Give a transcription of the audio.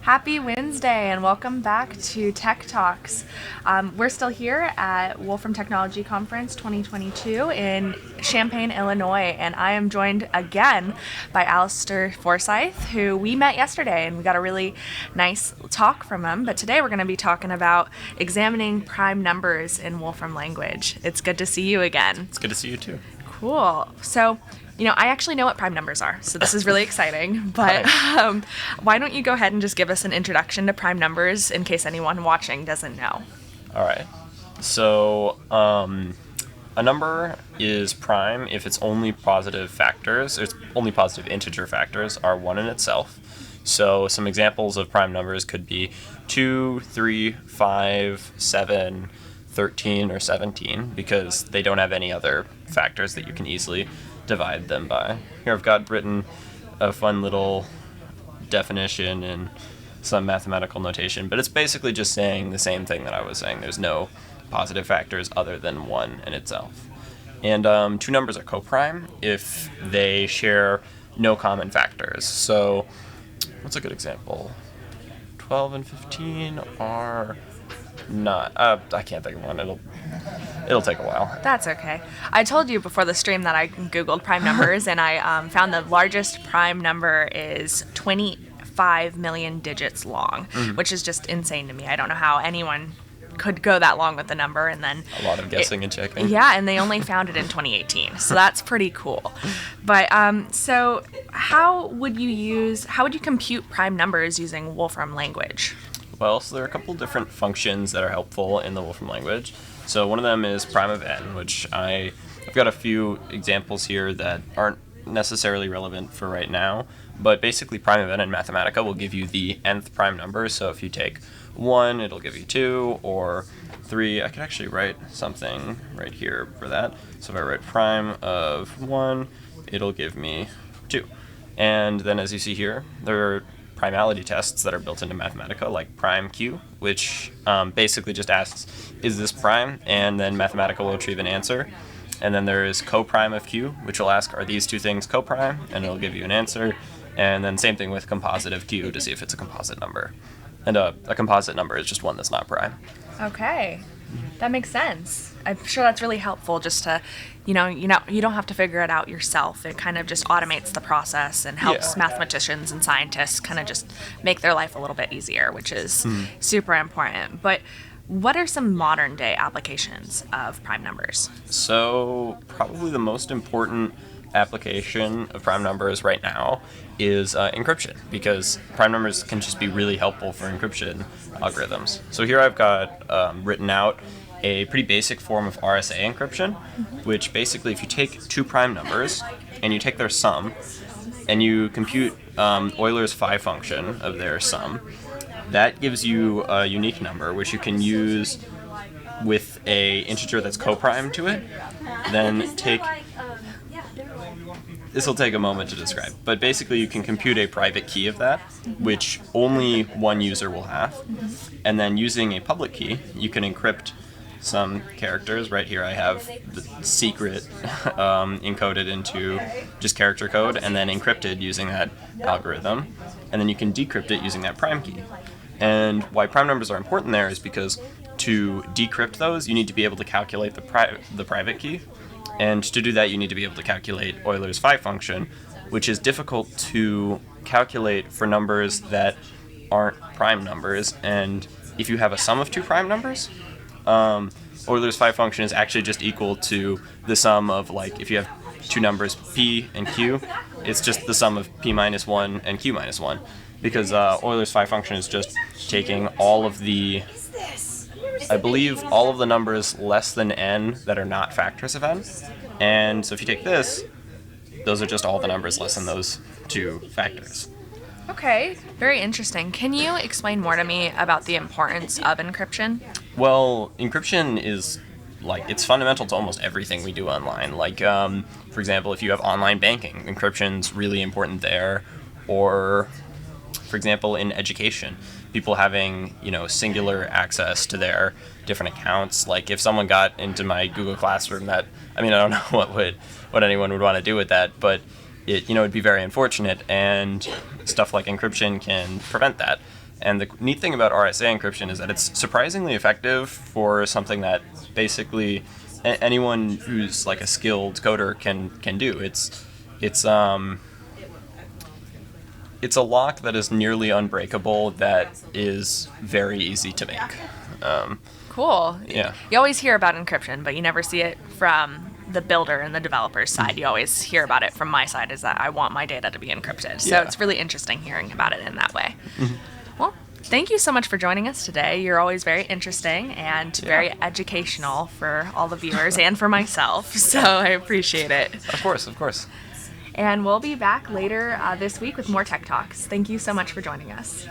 Happy Wednesday and welcome back to Tech Talks. We're still here at Wolfram Technology Conference 2022 in Champaign, Illinois, and I am joined again by Alistair Forsyth, who we met yesterday and we got a really nice talk from him. But today we're going to be talking about examining prime numbers in Wolfram Language. It's good to see you again. It's good to see you too. Cool. So, I actually know what prime numbers are, so this is really exciting. But why don't you go ahead and just give us an introduction to prime numbers in case anyone watching doesn't know? All right. So a number is prime if its only positive factors, its only positive integer factors are 1 in itself. So some examples of prime numbers could be 2, 3, 5, 7, 13, or 17, because they don't have any other factors that you can easily divide them by. Here I've got written a fun little definition in some mathematical notation, but it's basically just saying the same thing that I was saying. There's no positive factors other than 1 in itself. And two numbers are coprime if they share no common factors. So what's a good example? 12 and 15 are not. I can't think of one. It'll take a while. That's okay. I told you before the stream that I Googled prime numbers, and I found the largest prime number is 25 million digits long, which is just insane to me. I don't know how anyone could go that long with the number, and then a lot of guessing and checking. Yeah, and they only found it in 2018, so that's pretty cool. But so how would you compute prime numbers using Wolfram Language? Well, so there are a couple different functions that are helpful in the Wolfram language. So one of them is prime of n, which I've got a few examples here that aren't necessarily relevant for right now, but basically prime of n in Mathematica will give you the nth prime number. So if you take 1, it'll give you 2, or 3. I could actually write something right here for that. So if I write prime of 1, it'll give me 2. And then as you see here, there are primality tests that are built into Mathematica, like prime q, which basically just asks, is this prime? And then Mathematica will retrieve an answer. And then there is coprime of q, which will ask, are these two things coprime? And it'll give you an answer. And then same thing with composite of q to see if it's a composite number. And a composite number is just one that's not prime. Okay, that makes sense. I'm sure that's really helpful just to, you don't have to figure it out yourself. It kind of just automates the process and helps mathematicians and scientists kind of just make their life a little bit easier, which is super important. But what are some modern day applications of prime numbers? So probably the most important application of prime numbers right now is encryption, because prime numbers can just be really helpful for encryption algorithms. So here I've got written out a pretty basic form of RSA encryption, which basically if you take two prime numbers and you take their sum and you compute Euler's phi function of their sum, that gives you a unique number which you can use with a integer that's coprime to it. Then this will take a moment to describe, but basically you can compute a private key of that, which only one user will have. And then using a public key, you can encrypt some characters. Right here I have the secret encoded into just character code and then encrypted using that algorithm. And then you can decrypt it using that prime key. And why prime numbers are important there is because to decrypt those, you need to be able to calculate the private key. And to do that, you need to be able to calculate Euler's phi function, which is difficult to calculate for numbers that aren't prime numbers. And if you have a sum of two prime numbers, Euler's phi function is actually just equal to the sum of, like, if you have two numbers p and q, it's just the sum of p minus 1 and q minus 1, because Euler's phi function is just taking all of the, I believe, all of the numbers less than n that are not factors of n. And so if you take this, those are just all the numbers less than those two factors. Okay, very interesting. Can you explain more to me about the importance of encryption? Well, encryption is, it's fundamental to almost everything we do online. For example, if you have online banking, encryption's really important there. Or, for example, in education, people having, singular access to their different accounts. Like if someone got into my Google Classroom, I don't know what anyone would want to do with that, but it'd be very unfortunate, and stuff like encryption can prevent that. And the neat thing about RSA encryption is that it's surprisingly effective for something that basically anyone who's like a skilled coder can do. It's a lock that is nearly unbreakable that is very easy to make. Cool. Yeah. You always hear about encryption, but you never see it from the builder and the developer's side. You always hear about it from my side, is that I want my data to be encrypted. So Yeah. it's really interesting hearing about it in that way. Well, thank you so much for joining us today. You're always very interesting and very educational for all the viewers and for myself. So I appreciate it. Of course. And we'll be back later this week with more Tech Talks. Thank you so much for joining us.